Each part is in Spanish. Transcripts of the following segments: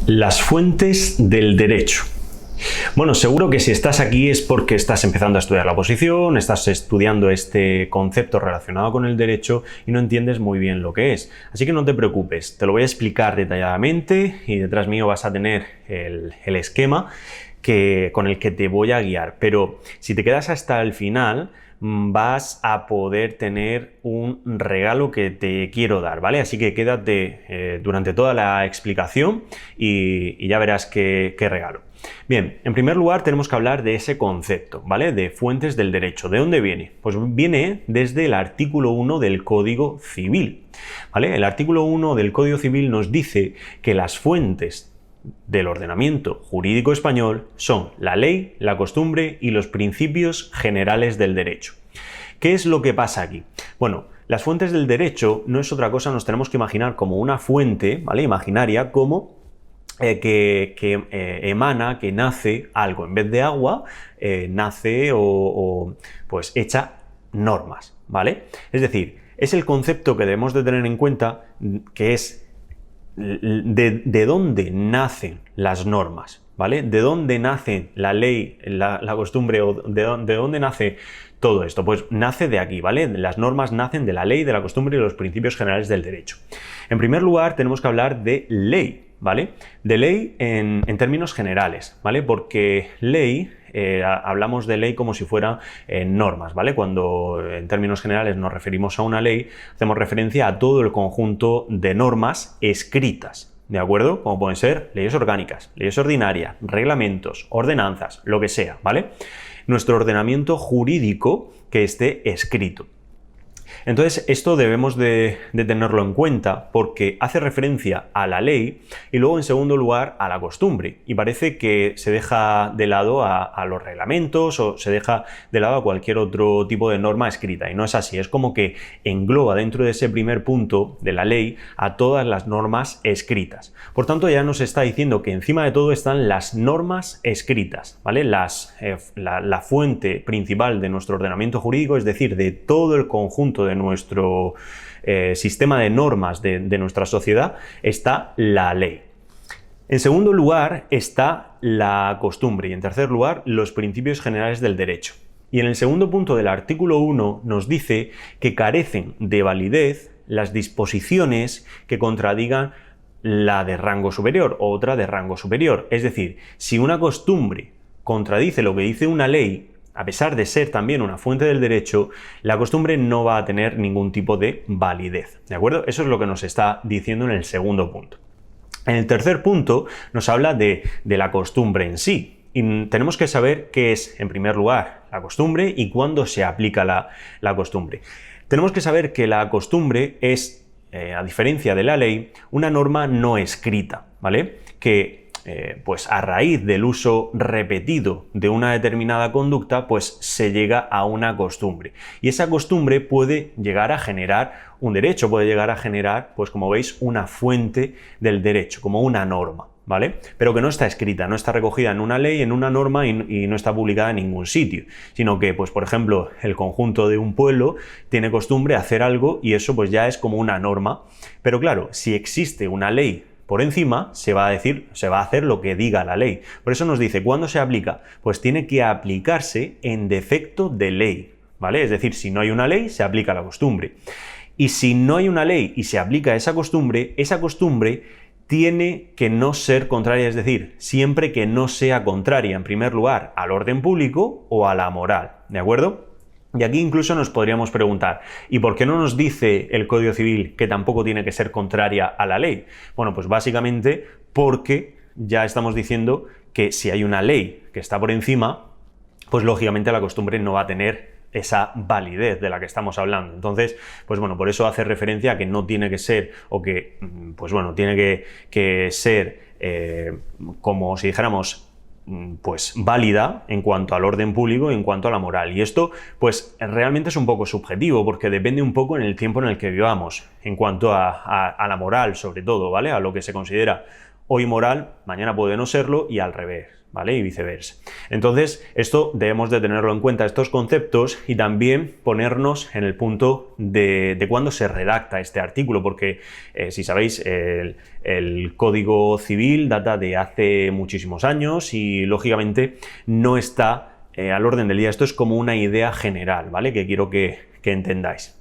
Las fuentes del derecho. Bueno, seguro que si estás aquí es porque estás empezando a estudiar la oposición, estás estudiando este concepto relacionado con el derecho y no entiendes muy bien lo que es. Así que no te preocupes, te lo voy a explicar detalladamente y detrás mío vas a tener el esquema con el que te voy a guiar. Pero si te quedas hasta el final, vas a poder tener un regalo que te quiero dar, ¿vale? Así que quédate durante toda la explicación y ya verás qué regalo. Bien, en primer lugar tenemos que hablar de ese concepto, ¿vale? De fuentes del derecho. ¿De dónde viene? Pues viene desde el artículo 1 del Código Civil, ¿vale? El artículo 1 del Código Civil nos dice que las fuentes del ordenamiento jurídico español son la ley, la costumbre y los principios generales del derecho. ¿Qué es lo que pasa aquí? Bueno, las fuentes del derecho no es otra cosa, nos tenemos que imaginar como una fuente, ¿vale? Imaginaria, como que emana, que nace algo. En vez de agua, nace pues echa normas, ¿vale? Es decir, es el concepto que debemos de tener en cuenta, que es de dónde nacen las normas, ¿vale? De dónde nace la ley, la costumbre, o de dónde nace todo esto. Pues nace de aquí, ¿vale? Las normas nacen de la ley, de la costumbre y de los principios generales del derecho. En primer lugar, tenemos que hablar de ley, ¿vale? De ley en términos generales, ¿vale? Porque ley, hablamos de ley como si fuera normas, ¿vale? Cuando en términos generales nos referimos a una ley, hacemos referencia a todo el conjunto de normas escritas, ¿de acuerdo? Como pueden ser leyes orgánicas, leyes ordinarias, reglamentos, ordenanzas, lo que sea, ¿vale? Nuestro ordenamiento jurídico que esté escrito. Entonces, esto debemos de tenerlo en cuenta porque hace referencia a la ley y luego, en segundo lugar, a la costumbre. Y parece que se deja de lado a los reglamentos o se deja de lado a cualquier otro tipo de norma escrita. Y no es así, es como que engloba dentro de ese primer punto de la ley a todas las normas escritas. Por tanto, ya nos está diciendo que encima de todo están las normas escritas, ¿vale? La fuente principal de nuestro ordenamiento jurídico, es decir, de todo el conjunto de nuestro sistema de normas de nuestra sociedad, está la ley. En segundo lugar está la costumbre y en tercer lugar los principios generales del derecho. Y en el segundo punto del artículo 1 nos dice que carecen de validez las disposiciones que contradigan la de rango superior o otra de rango superior. Es decir, si una costumbre contradice lo que dice una ley, a pesar de ser también una fuente del derecho, la costumbre no va a tener ningún tipo de validez, ¿de acuerdo? Eso es lo que nos está diciendo en el segundo punto. En el tercer punto nos habla de la costumbre en sí. Y tenemos que saber qué es, en primer lugar, la costumbre y cuándo se aplica la costumbre. Tenemos que saber que la costumbre es, a diferencia de la ley, una norma no escrita, ¿vale? Que pues a raíz del uso repetido de una determinada conducta, pues se llega a una costumbre. Y esa costumbre puede llegar a generar un derecho, puede llegar a generar, pues como veis, una fuente del derecho, como una norma, ¿vale? Pero que no está escrita, no está recogida en una ley, en una norma y no está publicada en ningún sitio, sino que, pues por ejemplo, el conjunto de un pueblo tiene costumbre hacer algo y eso pues ya es como una norma. Pero claro, si existe una ley por encima, se va a hacer lo que diga la ley. Por eso nos dice, ¿cuándo se aplica? Pues tiene que aplicarse en defecto de ley, ¿vale? Es decir, si no hay una ley, se aplica la costumbre. Y si no hay una ley y se aplica esa costumbre tiene que no ser contraria, es decir, siempre que no sea contraria, en primer lugar, al orden público o a la moral, ¿de acuerdo? Y aquí incluso nos podríamos preguntar, ¿y por qué no nos dice el Código Civil que tampoco tiene que ser contraria a la ley? Bueno, pues básicamente porque ya estamos diciendo que si hay una ley que está por encima, pues lógicamente la costumbre no va a tener esa validez de la que estamos hablando. Entonces, pues bueno, por eso hace referencia a que no tiene que ser, o que, pues bueno, tiene que ser como si dijéramos, pues válida en cuanto al orden público y en cuanto a la moral. Y esto pues realmente es un poco subjetivo porque depende un poco en el tiempo en el que vivamos, en cuanto a la moral sobre todo, ¿vale? A lo que se considera hoy moral, mañana puede no serlo y al revés, ¿vale? Y viceversa. Entonces, esto debemos de tenerlo en cuenta, estos conceptos, y también ponernos en el punto de cuándo se redacta este artículo, porque si sabéis, el Código Civil data de hace muchísimos años y, lógicamente, no está al orden del día. Esto es como una idea general, ¿vale? Que quiero que entendáis.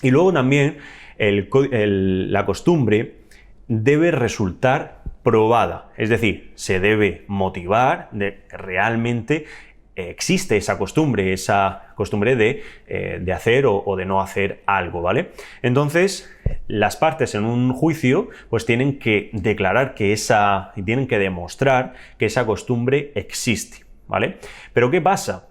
Y luego también la costumbre debe resultar probada, es decir, se debe motivar de que realmente existe esa costumbre de hacer o de no hacer algo, ¿vale? Entonces, las partes en un juicio pues tienen que declarar tienen que demostrar que esa costumbre existe, ¿vale? Pero ¿qué pasa?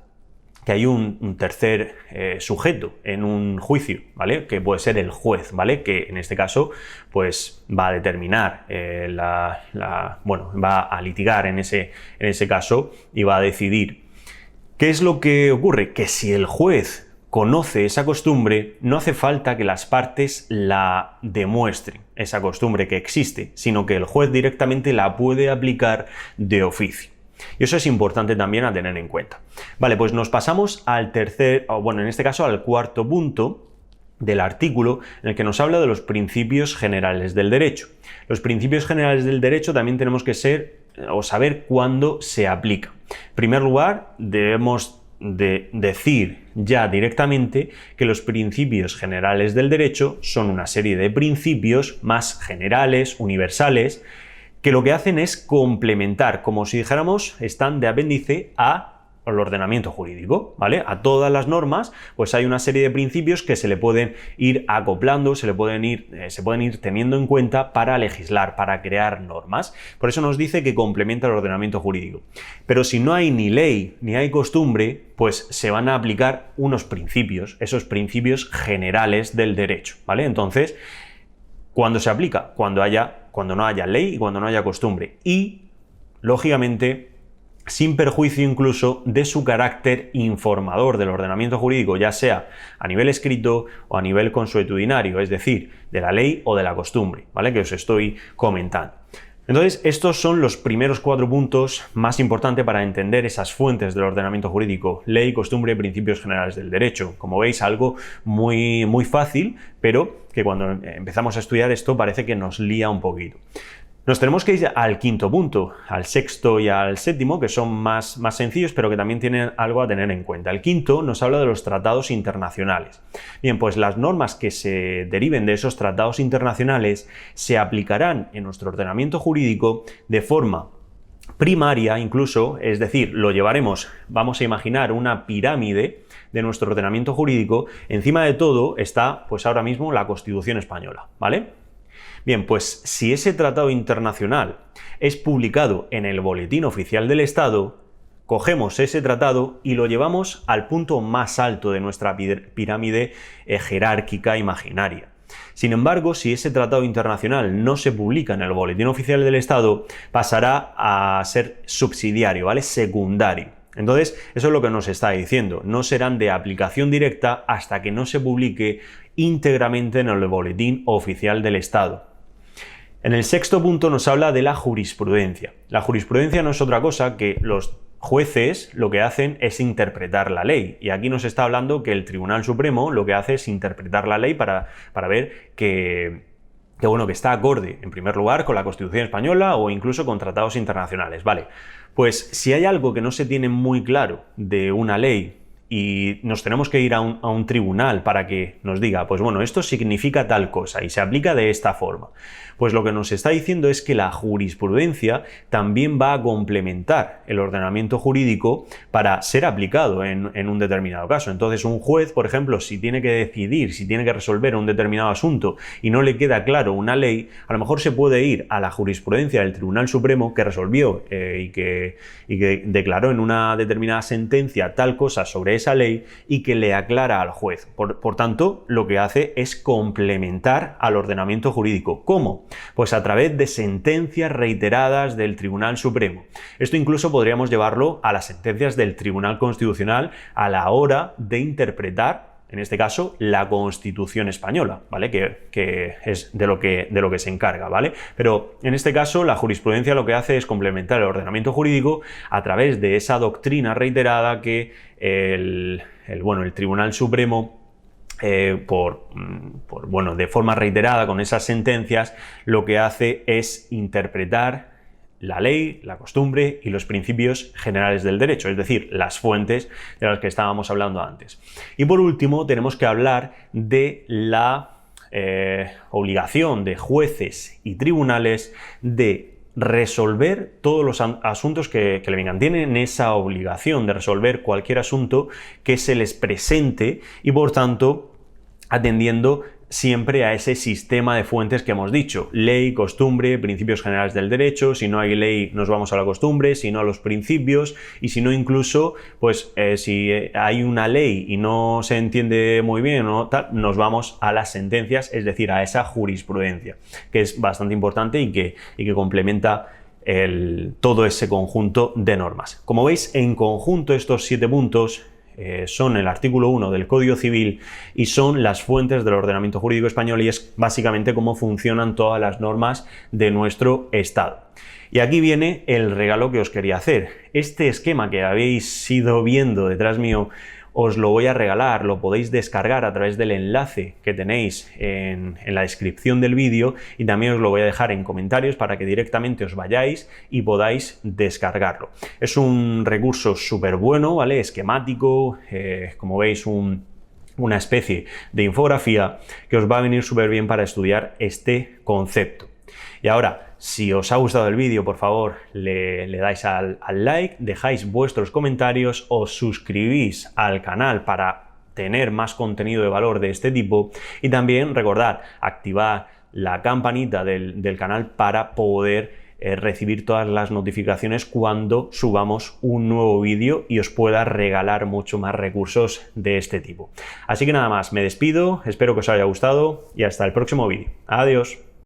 Que hay un tercer sujeto en un juicio, ¿vale? Que puede ser el juez, ¿vale? Que en este caso, pues va a determinar, va a litigar en ese caso y va a decidir. ¿Qué es lo que ocurre? Que si el juez conoce esa costumbre, no hace falta que las partes la demuestren, esa costumbre que existe, sino que el juez directamente la puede aplicar de oficio. Y eso es importante también a tener en cuenta. Vale, pues nos pasamos al en este caso al cuarto punto del artículo, en el que nos habla de los principios generales del derecho. Los principios generales del derecho también tenemos que saber cuándo se aplica. En primer lugar, debemos de decir ya directamente que los principios generales del derecho son una serie de principios más generales, universales, que lo que hacen es complementar, como si dijéramos, están de apéndice al ordenamiento jurídico, ¿vale? A todas las normas, pues hay una serie de principios que se le pueden ir acoplando, se pueden ir teniendo en cuenta para legislar, para crear normas. Por eso nos dice que complementa el ordenamiento jurídico. Pero si no hay ni ley ni hay costumbre, pues se van a aplicar unos principios, esos principios generales del derecho, ¿vale? Entonces, ¿cuándo se aplica? Cuando no haya ley y cuando no haya costumbre. Y, lógicamente, sin perjuicio incluso de su carácter informador del ordenamiento jurídico, ya sea a nivel escrito o a nivel consuetudinario, es decir, de la ley o de la costumbre, ¿vale? Que os estoy comentando. Entonces, estos son los primeros 4 puntos más importantes para entender esas fuentes del ordenamiento jurídico: ley, costumbre, principios generales del derecho. Como veis, algo muy, muy fácil, pero que cuando empezamos a estudiar esto parece que nos lía un poquito. Nos tenemos que ir al quinto punto, al sexto y al séptimo, que son más sencillos, pero que también tienen algo a tener en cuenta. El quinto nos habla de los tratados internacionales. Bien, pues las normas que se deriven de esos tratados internacionales se aplicarán en nuestro ordenamiento jurídico de forma primaria incluso, es decir, vamos a imaginar una pirámide de nuestro ordenamiento jurídico. Encima de todo está, pues ahora mismo, la Constitución española, ¿vale? Bien, pues si ese tratado internacional es publicado en el Boletín Oficial del Estado, cogemos ese tratado y lo llevamos al punto más alto de nuestra pirámide jerárquica imaginaria. Sin embargo, si ese tratado internacional no se publica en el Boletín Oficial del Estado, pasará a ser subsidiario, ¿vale? Secundario. Entonces, eso es lo que nos está diciendo. No serán de aplicación directa hasta que no se publique íntegramente en el Boletín Oficial del Estado. En el sexto punto nos habla de la jurisprudencia. La jurisprudencia no es otra cosa que los jueces lo que hacen es interpretar la ley. Y aquí nos está hablando que el Tribunal Supremo lo que hace es interpretar la ley para ver que está acorde, en primer lugar, con la Constitución española o incluso con tratados internacionales. Vale, pues si hay algo que no se tiene muy claro de una ley y nos tenemos que ir a un tribunal para que nos diga, pues bueno, esto significa tal cosa y se aplica de esta forma. Pues lo que nos está diciendo es que la jurisprudencia también va a complementar el ordenamiento jurídico para ser aplicado en un determinado caso. Entonces, un juez, por ejemplo, si tiene que decidir, si tiene que resolver un determinado asunto y no le queda claro una ley, a lo mejor se puede ir a la jurisprudencia del Tribunal Supremo que resolvió y que declaró en una determinada sentencia tal cosa sobre esa ley y que le aclara al juez. Por tanto, lo que hace es complementar al ordenamiento jurídico. ¿Cómo? Pues a través de sentencias reiteradas del Tribunal Supremo. Esto incluso podríamos llevarlo a las sentencias del Tribunal Constitucional a la hora de interpretar en este caso, la Constitución española, ¿vale? Que es de lo que se encarga, ¿vale? Pero en este caso, la jurisprudencia lo que hace es complementar el ordenamiento jurídico a través de esa doctrina reiterada que el Tribunal Supremo, de forma reiterada con esas sentencias, lo que hace es interpretar la ley, la costumbre y los principios generales del derecho, es decir, las fuentes de las que estábamos hablando antes. Y por último, tenemos que hablar de la obligación de jueces y tribunales de resolver todos los asuntos que le vengan. Tienen esa obligación de resolver cualquier asunto que se les presente y, por tanto, atendiendo siempre a ese sistema de fuentes que hemos dicho: ley, costumbre, principios generales del derecho. Si no hay ley, nos vamos a la costumbre, si no a los principios, y si no, incluso, pues si hay una ley y no se entiende muy bien o tal, nos vamos a las sentencias, es decir, a esa jurisprudencia, que es bastante importante y que complementa todo ese conjunto de normas. Como veis, en conjunto estos 7 puntos son el artículo 1 del Código Civil y son las fuentes del ordenamiento jurídico español, y es básicamente cómo funcionan todas las normas de nuestro Estado. Y aquí viene el regalo que os quería hacer. Este esquema que habéis ido viendo detrás mío os lo voy a regalar, lo podéis descargar a través del enlace que tenéis en la descripción del vídeo, y también os lo voy a dejar en comentarios para que directamente os vayáis y podáis descargarlo. Es un recurso súper bueno, ¿vale? Esquemático, como veis, una especie de infografía que os va a venir súper bien para estudiar este concepto. Y ahora, si os ha gustado el vídeo, por favor, le dais al like, dejáis vuestros comentarios, os suscribís al canal para tener más contenido de valor de este tipo, y también recordad activar la campanita del canal para poder recibir todas las notificaciones cuando subamos un nuevo vídeo y os pueda regalar mucho más recursos de este tipo. Así que nada más, me despido, espero que os haya gustado y hasta el próximo vídeo. Adiós.